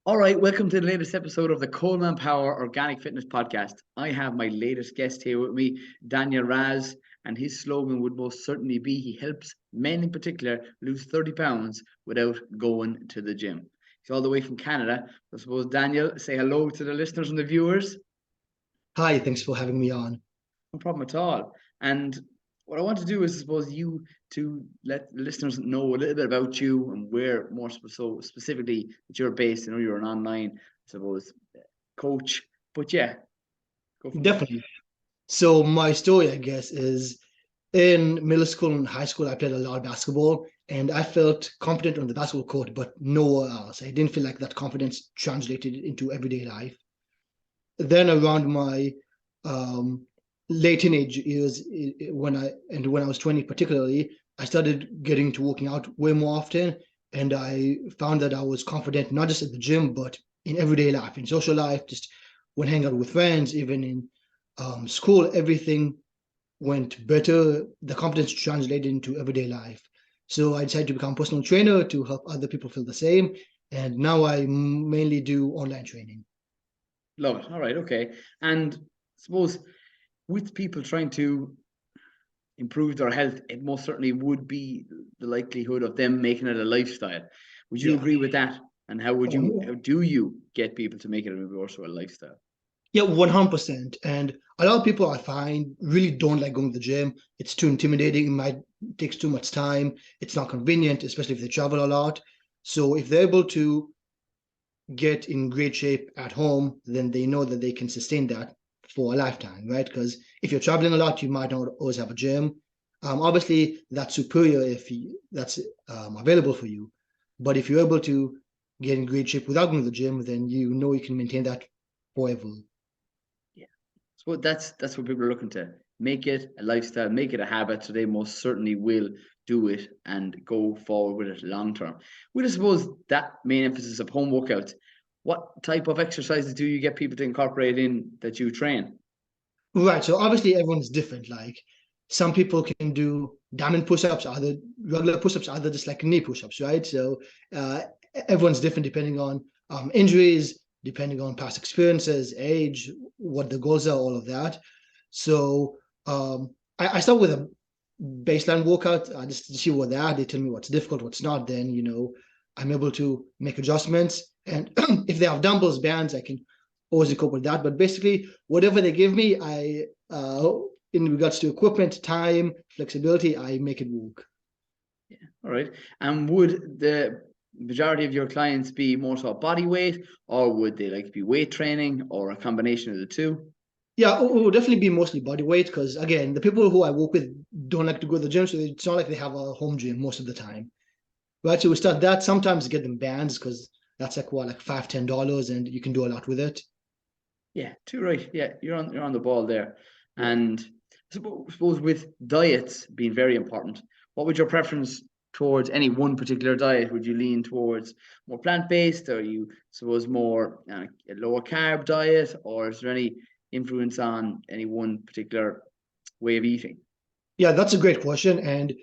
All right, welcome to the latest episode of the Colman Power Organic Fitness Podcast. I have my latest guest here with me, Daniel Raz, and his slogan would most certainly be he helps men in particular lose 30 pounds without going to the gym. He's all the way from Canada. I suppose, Daniel, say hello to the listeners and the viewers. Hi, thanks for having me on. No problem at all. And what I want to do is, I suppose, you to let the listeners know a little bit about you and where more so specifically that you're based. I know you're an online, I suppose, coach. But yeah, go from there. Definitely. So my story, I guess, is in middle school and high school, I played a lot of basketball and I felt confident on the basketball court, but nowhere else. I didn't feel like that confidence translated into everyday life. Then around my um, late teenage years, when I was 20 particularly, I started getting to working out way more often, and I found that I was confident not just at the gym but in everyday life, in social life, just when hanging out with friends, even in school, everything went better. The confidence translated into everyday life. So I decided to become a personal trainer to help other people feel the same. And now I mainly do online training. Love it. All right, okay. And I suppose with people trying to improve their health, it most certainly would be the likelihood of them making it a lifestyle. Would you Yeah. agree with that? And how Oh, do you get people to make it a more so a lifestyle? yeah, 100%. And a lot of people I find really don't like going to the gym. It's too intimidating. It might takes too much time. It's not convenient, especially if they travel a lot. So if they're able to get in great shape at home, then they know that they can sustain that for a lifetime, right? Because if you're traveling a lot, you might not always have a gym. Obviously, that's superior if that's available for you. But if you're able to get in great shape without going to the gym, then you know you can maintain that forever. Yeah. So that's what people are looking to make it a lifestyle, make it a habit. So they most certainly will do it and go forward with it long term. With I suppose that main emphasis of home workouts, what type of exercises do you get people to incorporate in that you train? Right. So obviously everyone's different. Like some people can do diamond push-ups, other regular push-ups, other just like knee push-ups, right? So uh, everyone's different depending on injuries, depending on past experiences, age, what the goals are, all of that. So I start with a baseline workout just to see what they are. They tell me what's difficult, what's not. Then I'm able to make adjustments. And if they have dumbbells, bands, I can always incorporate that. But basically, whatever they give me, I in regards to equipment, time, flexibility, I make it work. Yeah. All right. And would the majority of your clients be more so body weight, or would they like to be weight training, or a combination of the two? Yeah, it will definitely be mostly body weight because again, the people who I work with don't like to go to the gym, so it's not like they have a home gym most of the time. Right. So we start that. Sometimes get them bands because that's like what, like $5, $10, and you can do a lot with it. Yeah, too right. Yeah, you're on the ball there. Yeah. And suppose with diets being very important, what would your preference towards any one particular diet? Would you lean towards more plant-based, or you suppose more a lower carb diet, or is there any influence on any one particular way of eating? Yeah, that's a great question. And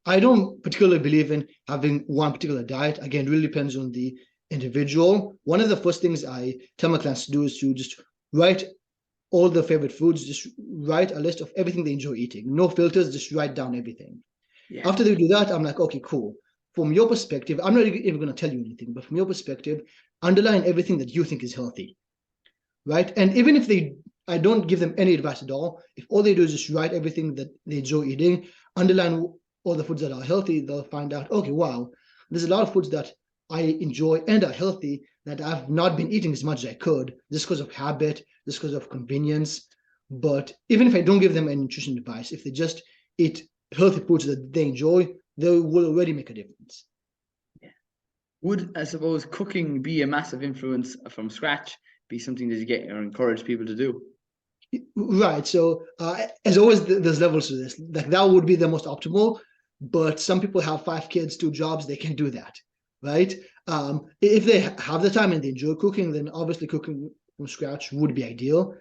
I don't particularly believe in having one particular diet. Again, it really depends on the individual. One of the first things I tell my clients to do is to just write all their favorite foods, just write a list of everything they enjoy eating. No filters, just write down everything. Yeah, After they do that, I'm like, okay, cool. From your perspective, I'm not even going to tell you anything, but from your perspective, underline everything that you think is healthy, right? And even if I don't give them any advice at all. If all they do is just write everything that they enjoy eating, underline all the foods that are healthy, they'll find out, okay, wow, there's a lot of foods that I enjoy and are healthy that I've not been eating as much as I could just because of habit, just because of convenience. But even if I don't give them any nutrition advice, if they just eat healthy foods that they enjoy, they will already make a difference. yeah. Would I suppose cooking be a massive influence from scratch? Be something that you get or encourage people to do? Right. So, as always, there's levels to this. Like that would be the most optimal, but some people have 5 kids, 2 jobs. They can do that, right? If they have the time and they enjoy cooking, then obviously cooking from scratch would be ideal.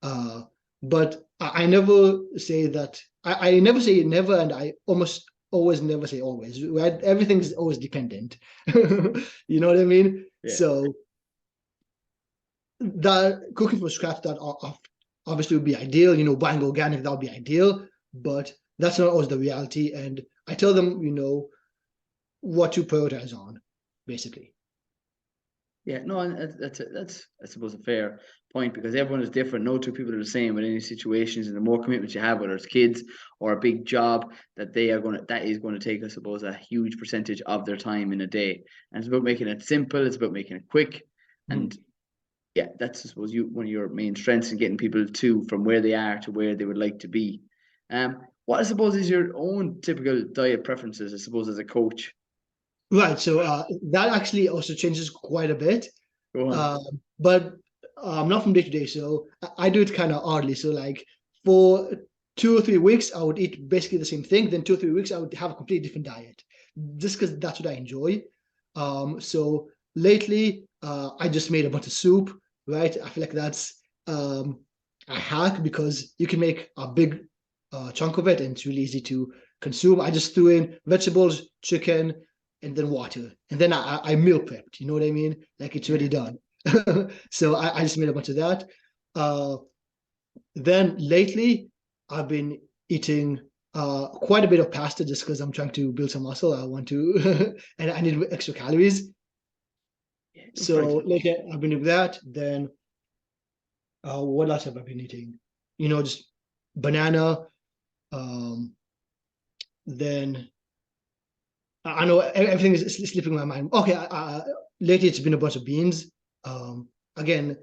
Uh, but I never say that. I never say never, and I almost always never say always. Right? Everything's always dependent. You know what I mean? Yeah. So. that cooking from scratch, that obviously would be ideal. Buying organic, that would be ideal, but that's not always the reality. And I tell them, what to prioritize on, basically. Yeah, no, and that's I suppose a fair point because everyone is different. No two people are the same in any situations, and the more commitment you have, whether it's kids or a big job, that is going to take, I suppose, a huge percentage of their time in a day. And it's about making it simple. It's about making it quick, Mhm. and yeah, that's I suppose one of your main strengths in getting people to from where they are to where they would like to be. What I suppose is your own typical diet preferences, I suppose, as a coach. Right. So that actually also changes quite a bit. Go on. Uh, but not from day to day. So I do it kind of oddly. So like for 2 or 3 weeks, I would eat basically the same thing. Then 2 or 3 weeks, I would have a completely different diet, just because that's what I enjoy. So lately, I just made a bunch of soup. Right. I feel like that's a hack because you can make a big chunk of it, and it's really easy to consume. I just threw in vegetables, chicken, and then water. And then I meal prepped, you know what I mean? Like it's Yeah. already done. So I just made a bunch of that. Uh, then lately, I've been eating quite a bit of pasta just because I'm trying to build some muscle. I want to, and I need extra calories. Yeah, very So good. lately, I've been doing that. Then what else have I been eating? Just banana. Um, then I know everything is slipping my mind. Okay, lately it's been a bunch of beans. Again,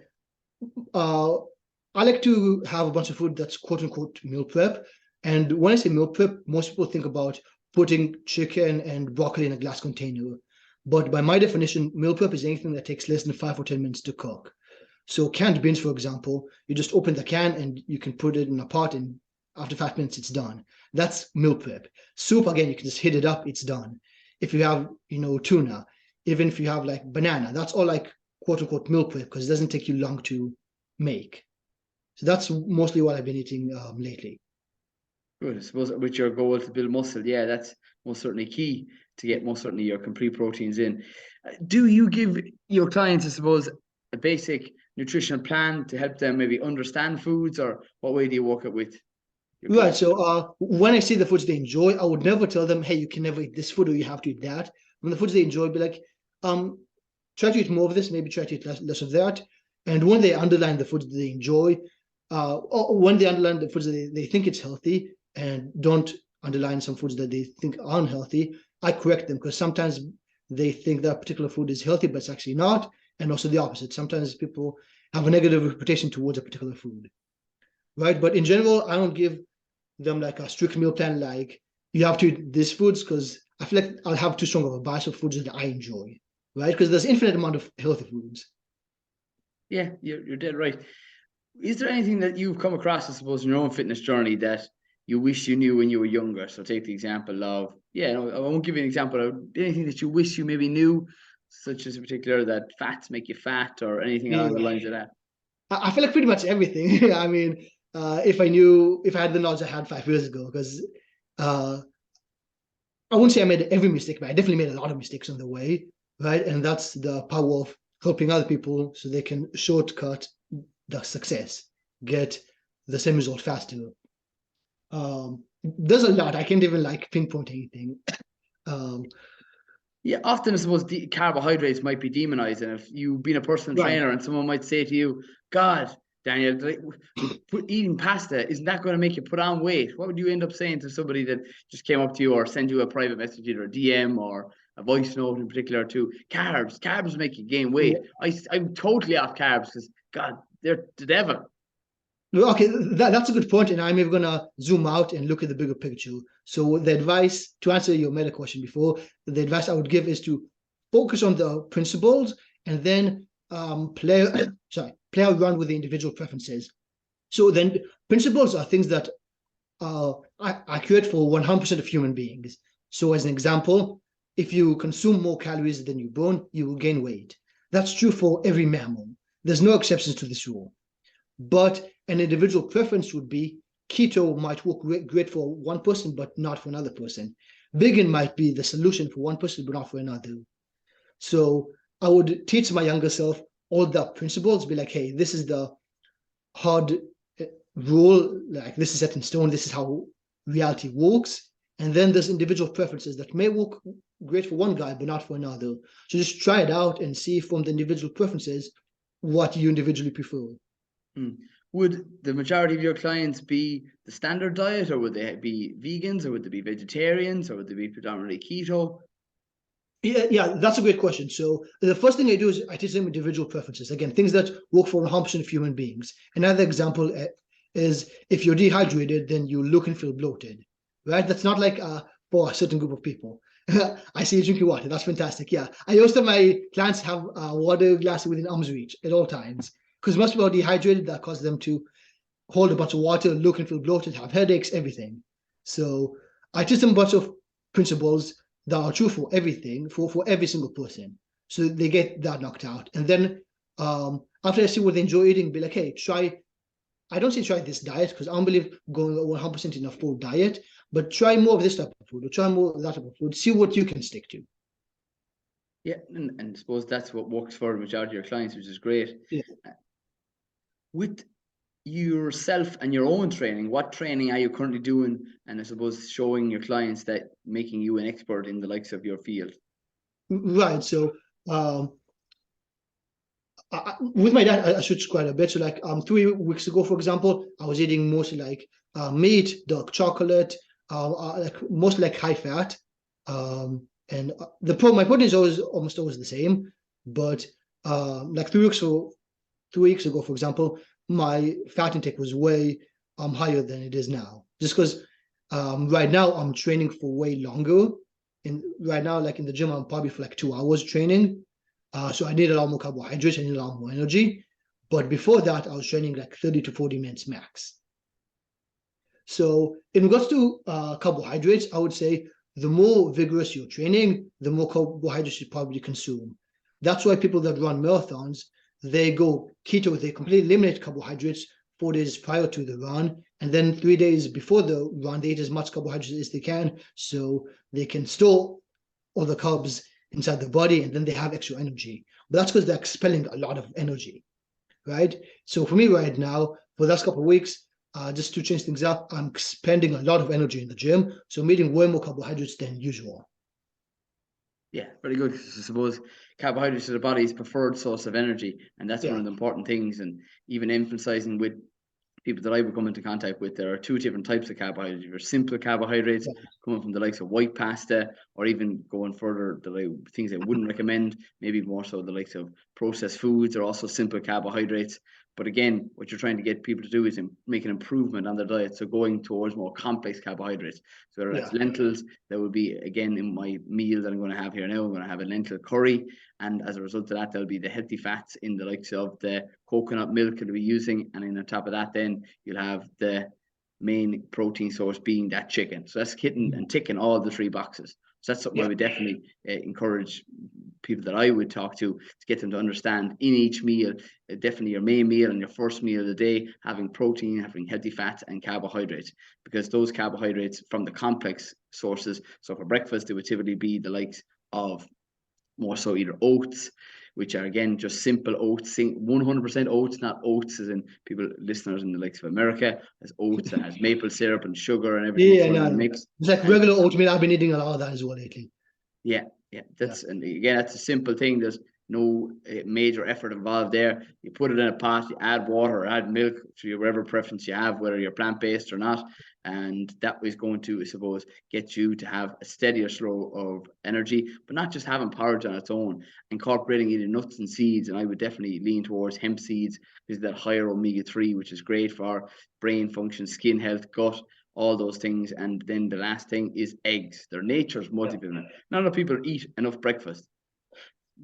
uh, I like to have a bunch of food that's quote unquote meal prep. And when I say meal prep, most people think about putting chicken and broccoli in a glass container. But by my definition, meal prep is anything that takes less than 5 or 10 minutes to cook. So canned beans, for example, you just open the can and you can put it in a pot, and after 5 minutes, it's done. That's meal prep. Soup, again, you can just heat it up, it's done. If you have, tuna, even if you have like banana, that's all like quote unquote meal prep because it doesn't take you long to make. So that's mostly what I've been eating lately. Good. I suppose with your goal to build muscle, yeah, that's most certainly key to get most certainly your complete proteins in. Do you give your clients, I suppose, a basic nutritional plan to help them maybe understand foods, or what way do you work it with your Right. clients? So when I see the foods they enjoy, I would never tell them, hey, you can never eat this food or you have to eat that. When the foods they enjoy, be like, um, try to eat more of this, maybe try to eat less of that. And when they underline the foods that they enjoy, or when they underline the foods that they think it's healthy and don't underline some foods that they think are unhealthy, I correct them because sometimes they think that particular food is healthy, but it's actually not. And also the opposite. Sometimes people have a negative reputation towards a particular food, right? But in general, I don't give them like a strict meal plan, like you have to eat these foods because I feel like I'll have too strong of a bias of foods that I enjoy, right? Because there's infinite amount of healthy foods. Yeah, you're dead right. Is there anything that you've come across, I suppose, in your own fitness journey that you wish you knew when you were younger? So take the example of, yeah, no, I won't give you an example of anything that you wish you maybe knew, such as in particular that fats make you fat or anything along the Yeah, lines of that. I feel like pretty much everything. I mean, if I had the knowledge I had 5 years ago, because uh, I wouldn't say I made every mistake, but I definitely made a lot of mistakes on the way, right? And that's the power of helping other people so they can shortcut the success, get the same result faster. There's a lot. I can't even like pinpoint anything. Um, Yeah, often I suppose carbohydrates might be demonized, and if you've been a personal right. trainer and someone might say to you, "God, Daniel, like, eating pasta isn't that going to make you put on weight?" What would you end up saying to somebody that just came up to you or send you a private message, either a DM or a voice note in particular? To carbs make you gain weight. I'm totally off carbs because God, they're the devil. Okay, that's a good point, and I'm even gonna zoom out and look at the bigger picture. So the advice to answer your meta question before, the advice I would give is to focus on the principles and then play play around with the individual preferences. So then principles are things that are accurate for 100% of human beings. So as an example, if you consume more calories than you burn, you will gain weight. That's true for every mammal. There's no exceptions to this rule. But an individual preference would be keto might work great for one person, but not for another person. Vegan might be the solution for one person, but not for another. So I would teach my younger self all the principles, be like, hey, this is the hard rule, like this is set in stone, this is how reality works. And then there's individual preferences that may work great for one guy, but not for another. So just try it out and see from the individual preferences what you individually prefer. Would the majority of your clients be the standard diet, or would they be vegans, or would they be vegetarians, or would they be predominantly keto? Yeah, that's a great question. So the first thing I do is I teach them individual preferences. Again, things that work for 100% of human beings. Another example is if you're dehydrated, then you look and feel bloated, right? That's not like for a certain group of people. I see you drinking water. That's fantastic. Yeah, I also have my clients have a water glass within arm's reach at all times because most people are dehydrated. That causes them to hold a bunch of water, look and feel bloated, have headaches, everything. So I teach them a bunch of principles that are true for everything, for every single person. So they get that knocked out. And then after I see what they enjoy eating, be like, hey, I don't say try this diet because I don't believe going 100% in a full diet, but try more of this type of food or try more of that type of food. See what you can stick to. Yeah, and I suppose that's what works for the majority of your clients, which is great. Yeah. With yourself and your own training, what training are you currently doing? And I suppose showing your clients that making you an expert in the likes of your field. Right. So with my dad, I switched quite a bit. So like 3 weeks ago, for example, I was eating mostly like meat, dark chocolate, like mostly like high fat. And my protein is almost always the same. But like 3 weeks ago, for example, my fat intake was way higher than it is now. Just because right now I'm training for way longer. And right now, like in the gym, I'm probably for like 2 hours training. So I need a lot more carbohydrates, I need a lot more energy. But before that, I was training like 30 to 40 minutes max. So in regards to carbohydrates, I would say the more vigorous your training, the more carbohydrates you probably consume. That's why people that run marathons, they go keto, they completely eliminate carbohydrates 4 days prior to the run. And then 3 days before the run, they eat as much carbohydrates as they can so they can store all the carbs inside the body and then they have extra energy. But that's because they're expelling a lot of energy, right? So for me right now, for the last couple of weeks, just to change things up, I'm spending a lot of energy in the gym. So I'm eating way more carbohydrates than usual. Yeah, very good. I suppose carbohydrates are the body's preferred source of energy, and that's one of the important things. And even emphasizing with people that I would come into contact with, there are two different types of carbohydrates. There are simple carbohydrates coming from the likes of white pasta, or even going further, things I wouldn't recommend, maybe more so the likes of processed foods are also simple carbohydrates. But again, what you're trying to get people to do is make an improvement on their diet. So going towards more complex carbohydrates. So whether that's lentils, that would be, again, in my meal that I'm going to have here now, I'm going to have a lentil curry. And as a result of that, there'll be the healthy fats in the likes of the coconut milk that we'll be using. And then on top of that, then you'll have the main protein source being that chicken. So that's hitting and ticking all the three boxes. So that's something I would definitely encourage people that I would talk to get them to understand in each meal, definitely your main meal and your first meal of the day, having protein, having healthy fats and carbohydrates, because those carbohydrates from the complex sources. So for breakfast, it would typically be the likes of more so either oats, which are again just simple oats, 100% oats, not oats as in people, listeners in the likes of America, as oats that has maple syrup and sugar and everything in the mix. It's like regular oatmeal. I've been eating a lot of that as well lately. Yeah, and again, that's a simple thing. There's no major effort involved there. You put it in a pot, you add water, or add milk to whatever preference you have, whether you're plant-based or not, and that is going to, I suppose, get you to have a steadier flow of energy, but not just having porridge on its own, incorporating it in nuts and seeds. And I would definitely lean towards hemp seeds because that higher omega-3, which is great for brain function, skin health, gut, all those things. And then the last thing is eggs. They're nature's multivitamin. Not enough people eat enough breakfast.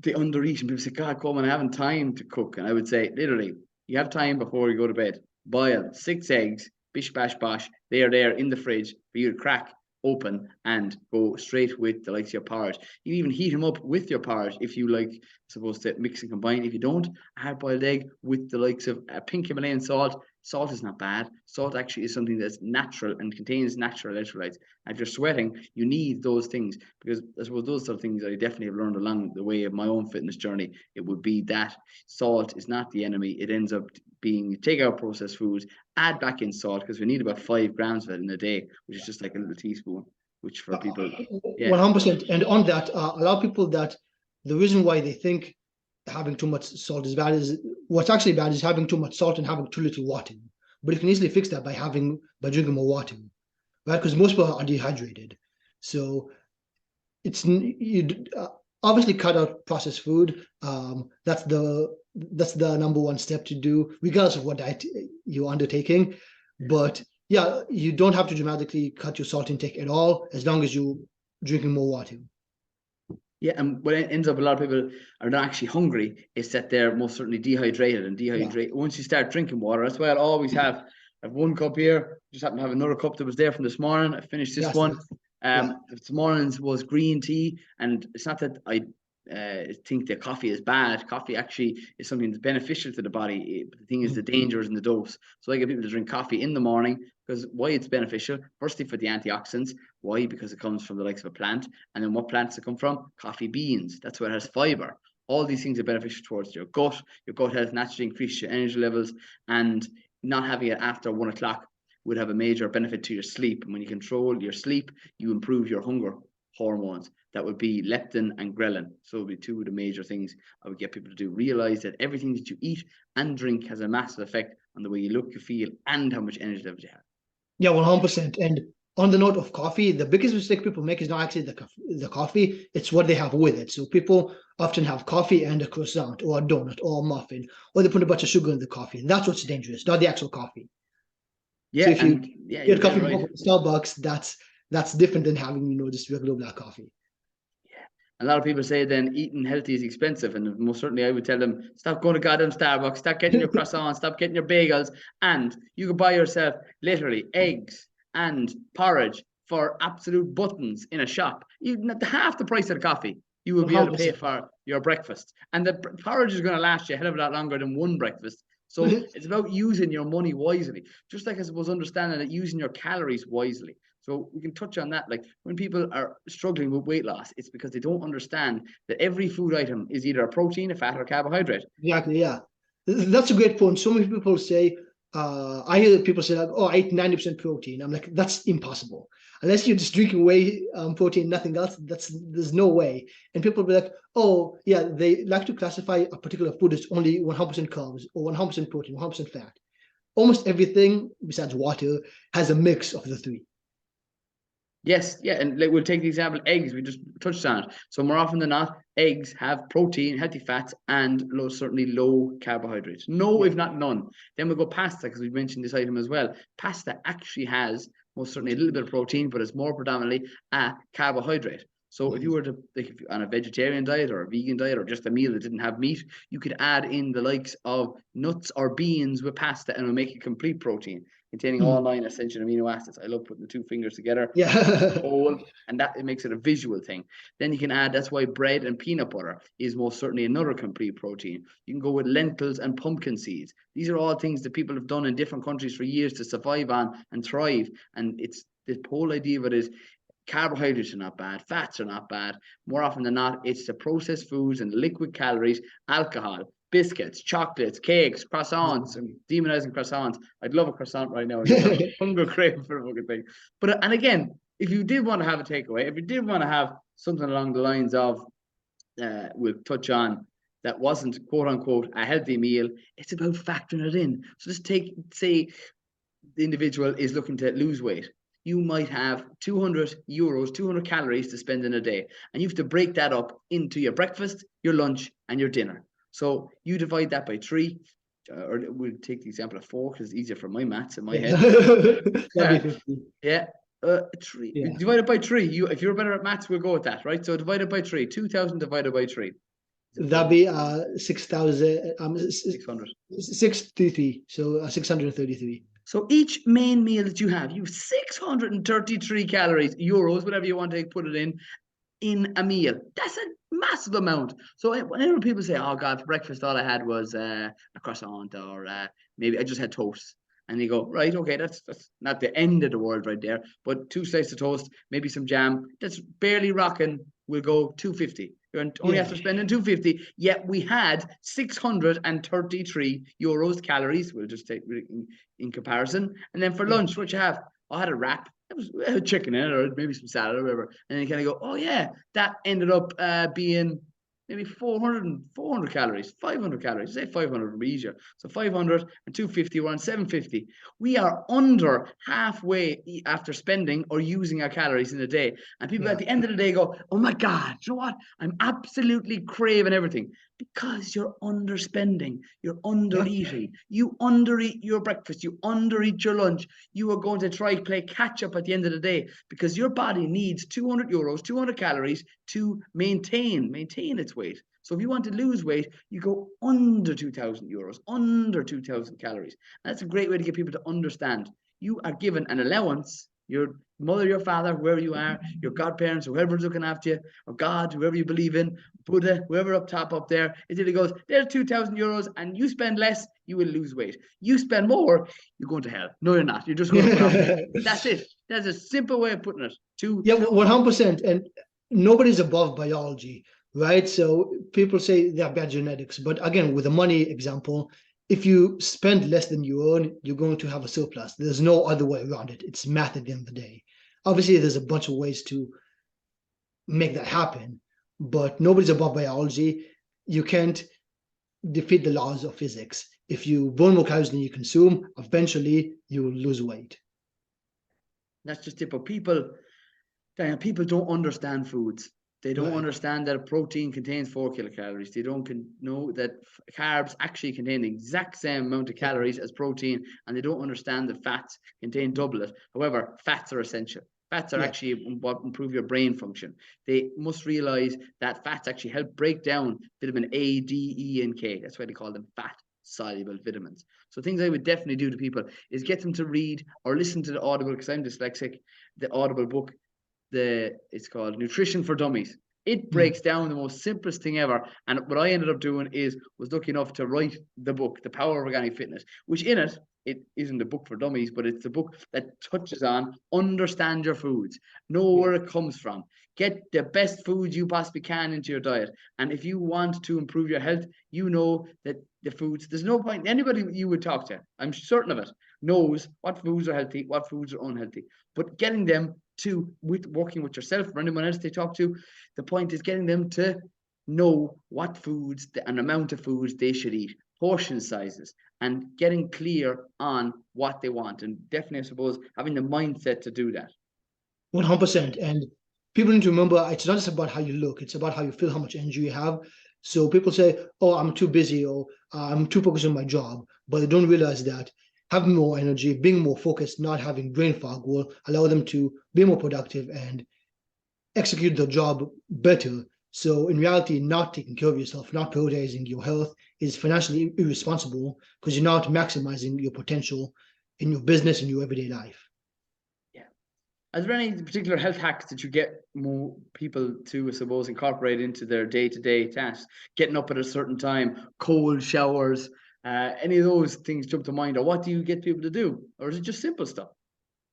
They undereat, and people say, God, Colman, I haven't time to cook. And I would say, literally, you have time before you go to bed. Boil 6 eggs, bish, bash, bosh. They are there in the fridge for you to crack open and go straight with the likes of your porridge. You even heat them up with your porridge if you like, supposed to mix and combine. If you don't, a hard-boiled egg with the likes of pink Himalayan salt. Salt is not bad. Salt actually is something that's natural and contains natural electrolytes. And if you're sweating, you need those things, because I suppose those are things I definitely have learned along the way of my own fitness journey. It would be that salt is not the enemy. It ends up being, take out processed foods, add back in salt, because we need about 5 grams of it in a day, which is just like a little teaspoon, which for people, yeah. 100%. And on that, a lot of people, that the reason why they think having too much salt is bad is, what's actually bad is having too much salt and having too little water. But you can easily fix that by drinking more water, right? Because most people are dehydrated. So it's you obviously cut out processed food. That's the number one step to do, regardless of what diet you're undertaking. But yeah, you don't have to dramatically cut your salt intake at all, as long as you're drinking more water. Yeah, and what ends up, a lot of people are not actually hungry, is that they're most certainly dehydrated. And once you start drinking water, that's why I'll always have one cup here. Just happen to have another cup that was there from this morning. I finished this one. This morning's was green tea, and it's not that I think that coffee is bad. Coffee actually is something that's beneficial to the body. The thing is, the danger is in the dose. So I get people to drink coffee in the morning, because why it's beneficial? Firstly, for the antioxidants. Why? Because it comes from the likes of a plant. And then what plants it come from? Coffee beans. That's where it has fiber. All these things are beneficial towards your gut. Your gut health naturally increases your energy levels, and not having it after 1 o'clock would have a major benefit to your sleep. And when you control your sleep, you improve your hunger hormones. That would be leptin and ghrelin. So it would be two of the major things I would get people to do. Realize that everything that you eat and drink has a massive effect on the way you look, you feel, and how much energy levels you have. Yeah, 100%. And on the note of coffee, the biggest mistake people make is not actually the coffee, it's what they have with it. So people often have coffee and a croissant or a donut or a muffin, or they put a bunch of sugar in the coffee. And that's what's dangerous, not the actual coffee. Yeah, so if you get coffee right. from Starbucks, that's different than having, just regular black coffee. A lot of people say then eating healthy is expensive, and most certainly I would tell them, stop going to goddamn Starbucks, stop getting your croissants, stop getting your bagels, and you could buy yourself literally eggs and porridge for absolute buttons in a shop. Half the price of the coffee you will be able to pay for your breakfast, and the porridge is going to last you a hell of a lot longer than one breakfast. So it's about using your money wisely, just like I suppose understanding that using your calories wisely. So we can touch on that. Like when people are struggling with weight loss, it's because they don't understand that every food item is either a protein, a fat, or a carbohydrate. Exactly, yeah. That's a great point. So many people say, I hear people say, like, oh, I eat 90% protein. I'm like, that's impossible. Unless you're just drinking whey protein, nothing else, there's no way. And people will be like, oh, yeah, they like to classify a particular food as only 100% carbs or 100% protein, 100% fat. Almost everything besides water has a mix of the three. Yes, yeah, and we'll take the example, eggs, we just touched on it. So more often than not, eggs have protein, healthy fats, and certainly low carbohydrates. No, if not none. Then we'll go pasta, because we mentioned this item as well. Pasta actually has most certainly a little bit of protein, but it's more predominantly a carbohydrate. So if you were to, like, if you're on a vegetarian diet or a vegan diet or just a meal that didn't have meat, you could add in the likes of nuts or beans with pasta, and it'll make a complete protein containing all 9 essential amino acids. I love putting the 2 fingers together. Yeah. Whole, and that it makes it a visual thing. Then you can add, that's why bread and peanut butter is most certainly another complete protein. You can go with lentils and pumpkin seeds. These are all things that people have done in different countries for years to survive on and thrive. And it's the whole idea of it is carbohydrates are not bad, fats are not bad. More often than not, it's the processed foods and the liquid calories, alcohol, biscuits, chocolates, cakes, croissants. I'm demonizing croissants. I'd love a croissant right now. I get a hunger craving for a fucking thing. But and again, if you did want to have a takeaway, if you did want to have something along the lines of, we'll touch on, that wasn't quote unquote a healthy meal, it's about factoring it in. So just say the individual is looking to lose weight. You might have 200 euros, 200 calories to spend in a day. And you have to break that up into your breakfast, your lunch, and your dinner. So you divide that by 3, or we'll take the example of 4 because it's easier for my maths in my head. That'd be 3. Yeah. Divided by 3. If you're better at maths, we'll go with that, right? So divided by 3. 2,000 divided by 3. That'd be 6,000. 600. 633. So 633. So each main meal that you have 633 calories, euros, whatever you want to put it in a meal. That's a massive amount. So whenever people say, "Oh God, for breakfast all I had was a croissant or maybe I just had toast," and you go, "Right, okay, that's not the end of the world right there, but two slices of toast, maybe some jam, that's barely rocking. We'll go 250. You're only Yeah. after spending 250. Yet we had 633 euros calories. We'll just take in comparison, and then for Yeah. lunch, what you have? I had a wrap. It was chicken in it, or maybe some salad or whatever. And then you kind of go, oh yeah, that ended up being maybe 400 calories, 500 calories. Say 500 would be easier. So 500 and 250, we're on 750. We are under halfway after spending or using our calories in a day. And people at the end of the day go, oh my God, you know what? I'm absolutely craving everything. Because you're underspending, you're under eating, you undereat your breakfast, you undereat your lunch, you are going to try play catch up at the end of the day because your body needs 200 euros, 200 calories to maintain its weight. So if you want to lose weight, you go under 2,000 euros, under 2,000 calories. And that's a great way to get people to understand. You are given an allowance. Your mother, your father, whoever you are, your godparents, whoever's looking after you, or God, whoever you believe in, Buddha, whoever up top up there, it really goes, there's 2,000 euros and you spend less, you will lose weight. You spend more, you're going to hell. No, you're not. You're just going to put on weight. That's it. That's a simple way of putting it. Yeah, 100%. And nobody's above biology, right? So people say they have bad genetics. But again, with the money example, if you spend less than you earn, you're going to have a surplus. There's no other way around it. It's math at the end of the day. Obviously, there's a bunch of ways to make that happen, but nobody's above biology. You can't defeat the laws of physics. If you burn more calories than you consume, eventually you will lose weight. That's just it. But people don't understand foods. They don't understand that a protein contains 4 kilocalories. They don't know that carbs actually contain the exact same amount of calories as protein, and they don't understand that fats contain double it. However, fats are essential. Fats are actually what improve your brain function. They must realize that fats actually help break down vitamin A, D, E, and K. That's why they call them fat soluble vitamins. So things I would definitely do to people is get them to read or listen to the Audible, because I'm dyslexic, the Audible book. It's called Nutrition for Dummies. It breaks down the most simplest thing ever. And what I ended up doing was lucky enough to write the book, The Power of Organic Fitness, which in it isn't a book for dummies, but it's a book that touches on understand your foods, know where it comes from, get the best foods you possibly can into your diet. And if you want to improve your health, you know that the foods, there's no point, anybody you would talk to, I'm certain of it, knows what foods are healthy, what foods are unhealthy. But getting them working with yourself or anyone else they talk to, the point is getting them to know what foods and amount of foods they should eat, portion sizes, and getting clear on what they want. And definitely, I suppose, having the mindset to do that. 100%. And people need to remember it's not just about how you look, it's about how you feel, how much energy you have. So people say, oh, I'm too busy, or I'm too focused on my job, but they don't realize that having more energy, being more focused, not having brain fog will allow them to be more productive and execute the job better. So in reality, not taking care of yourself, not prioritizing your health is financially irresponsible because you're not maximizing your potential in your business and your everyday life. Yeah. Are there any particular health hacks that you get more people to, I suppose, incorporate into their day-to-day tasks? Getting up at a certain time, cold showers, any of those things jump to mind? Or what do you get people to do? Or is it just simple stuff?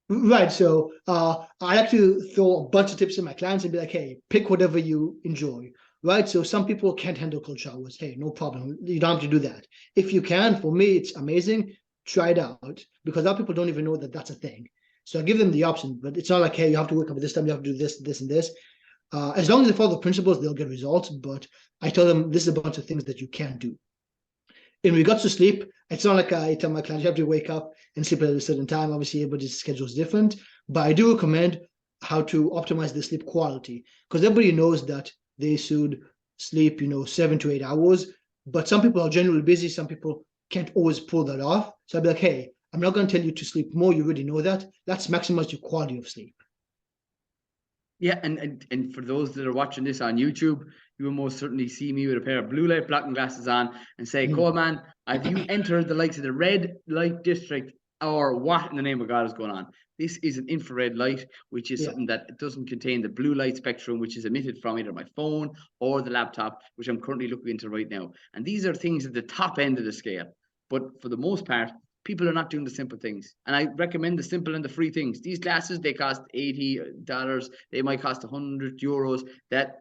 Right. So I like to throw a bunch of tips in my clients and be like, hey, pick whatever you enjoy. Right. So some people can't handle cold showers. Hey, no problem. You don't have to do that. If you can, for me, it's amazing. Try it out because a lot of people don't even know that that's a thing. So I give them the option, but it's not like, hey, you have to wake up at this time, you have to do this, this, and this. As long as they follow the principles, they'll get results. But I tell them this is a bunch of things that you can do. In regards to sleep, it's not like I tell my clients you have to wake up and sleep at a certain time. Obviously, everybody's schedule is different, but I do recommend how to optimize the sleep quality because everybody knows that they should sleep, 7 to 8 hours. But some people are generally busy. Some people can't always pull that off. So I'd be like, hey, I'm not going to tell you to sleep more. You already know that. Let's maximize your quality of sleep. Yeah, and for those that are watching this on YouTube, you will most certainly see me with a pair of blue light blocking glasses on and say, Colman, have you entered the likes of the red light district or what in the name of God is going on. This is an infrared light, which is something that doesn't contain the blue light spectrum, which is emitted from either my phone or the laptop, which I'm currently looking into right now. And these are things at the top end of the scale. But for the most part, people are not doing the simple things. And I recommend the simple and the free things. These glasses, they cost $80. They might cost €100. That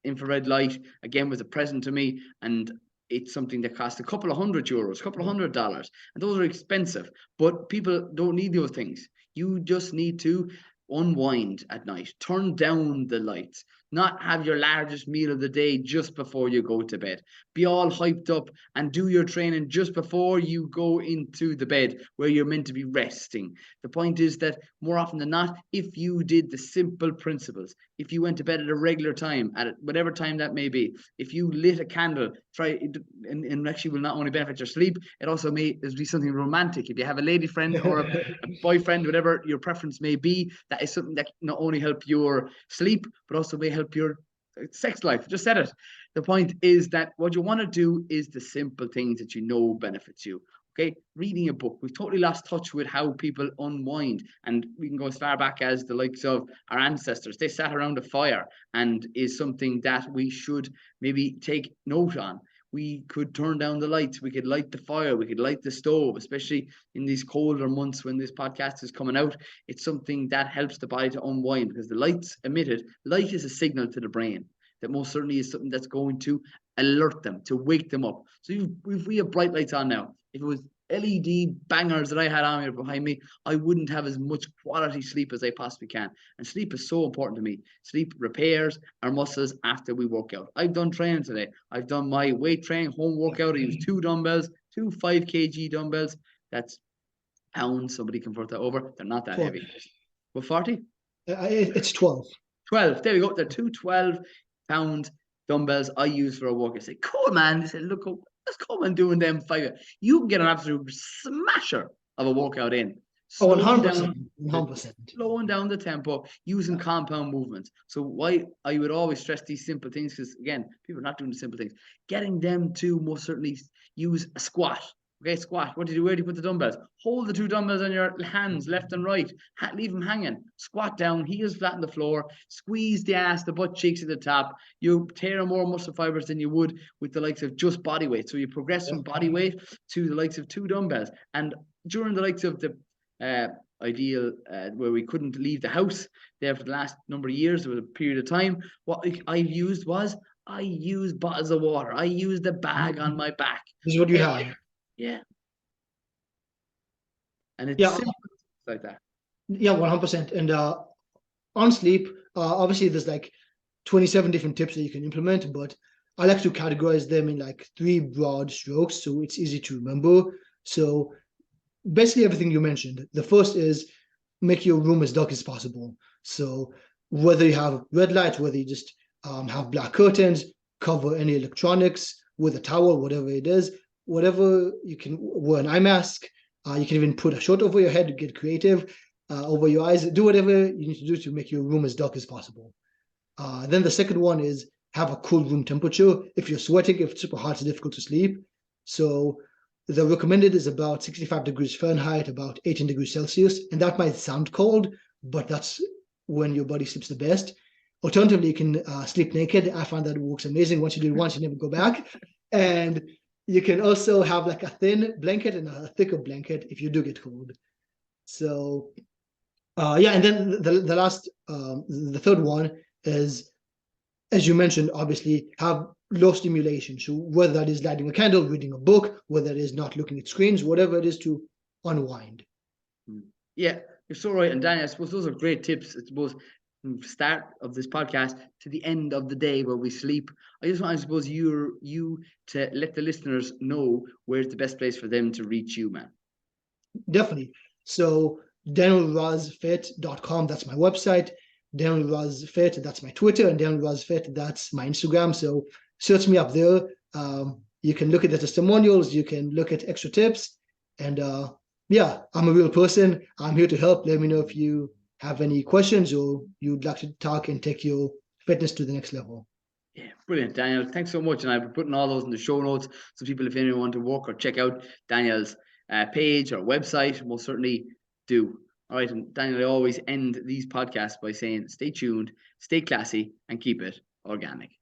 infrared light, again, was a present to me. And it's something that costs a couple of €100, a couple of $100. And those are expensive. But people don't need those things. You just need to unwind at night, turn down the lights, not have your largest meal of the day just before you go to bed. Be all hyped up and do your training just before you go into the bed where you're meant to be resting. The point is that more often than not, if you did the simple principles, if you went to bed at a regular time, at whatever time that may be, if you lit a candle, try it, and actually will not only benefit your sleep, it also may be something romantic. If you have a lady friend or a boyfriend, whatever your preference may be, that is something that not only help your sleep, but also may help your sex life. Just said it. The point is that what you want to do is the simple things that you know benefits you. Okay, reading a book. We've totally lost touch with how people unwind, and we can go as far back as the likes of our ancestors. They sat around a fire, and is something that we should maybe take note on. We could turn down the lights, we could light the fire, we could light the stove, especially in these colder months when this podcast is coming out. It's something that helps the body to unwind, because the light's emitted. Light is a signal to the brain that most certainly is something that's going to alert them, to wake them up. So if we have bright lights on now, if it was LED bangers that I had on here behind me, I wouldn't have as much quality sleep as I possibly can. And sleep is so important to me. Sleep repairs our muscles after we work out. I've done training today. I've done my weight training, home workout. I used 2 dumbbells, 2 5 kg dumbbells. That's pounds. Somebody convert that over. They're not that 12. heavy. What, 40? It's 12. 12. There we go. They're 2 12-pound dumbbells I use for a workout. I say, cool, man. They said, look, what's Colman doing them 5? You can get an absolute smasher of a workout in. Oh, 100%. 100%. Slowing down the tempo, using compound movements. So why I would always stress these simple things, because again, people are not doing the simple things. Getting them to most certainly use a squat. Okay, squat. What do you do? Where do you put the dumbbells? Hold the 2 dumbbells on your hands, left and right. Leave them hanging. Squat down, heels flat on the floor. Squeeze the ass, the butt cheeks at the top. You tear more muscle fibers than you would with the likes of just body weight. So you progress from body weight to the likes of 2 dumbbells. And during the likes of the ideal where we couldn't leave the house there for the last number of years, there was a period of time, what I used bottles of water. I used the bag on my back. This is what you have. Yeah. And it's simple like that. Yeah, 100%. And on sleep, obviously there's like 27 different tips that you can implement, but I like to categorize them in like 3 broad strokes so it's easy to remember. So basically everything you mentioned. The first is make your room as dark as possible. So whether you have red lights, whether you just have black curtains, cover any electronics with a towel, whatever it is, whatever you can, wear an eye mask. You can even put a shirt over your head to get creative, over your eyes. Do whatever you need to do to make your room as dark as possible. Then the second one is have a cool room temperature. If you're sweating, if it's super hot, it's difficult to sleep. So the recommended is about 65 degrees Fahrenheit, about 18 degrees Celsius. And that might sound cold, but that's when your body sleeps the best. Alternatively, you can sleep naked. I find that it works amazing. Once you do it once, you never go back. And you can also have like a thin blanket and a thicker blanket if you do get cold. So, yeah. And then the last, the third one is, as you mentioned, obviously have low stimulation. So whether that is lighting a candle, reading a book, whether it is not looking at screens, whatever it is to unwind. Yeah, you're so right. And Daniel, I suppose those are great tips. I suppose from the start of this podcast to the end of the day where we sleep. I just want, I suppose, you to let the listeners know where's the best place for them to reach you, man. Definitely. So DanielRazFit.com, that's my website. Daniel Raz Fit, that's my Twitter, and Daniel Raz Fit, that's my Instagram. So search me up there. You can look at the testimonials, you can look at extra tips, and yeah, I'm a real person. I'm here to help. Let me know if you have any questions or you'd like to talk and take your fitness to the next level. Yeah, brilliant, Daniel. Thanks so much. And I'll be putting all those in the show notes so people, if anyone want to walk or check out Daniel's page or website, most certainly do. All right, and Daniel, I always end these podcasts by saying stay tuned, stay classy, and keep it organic.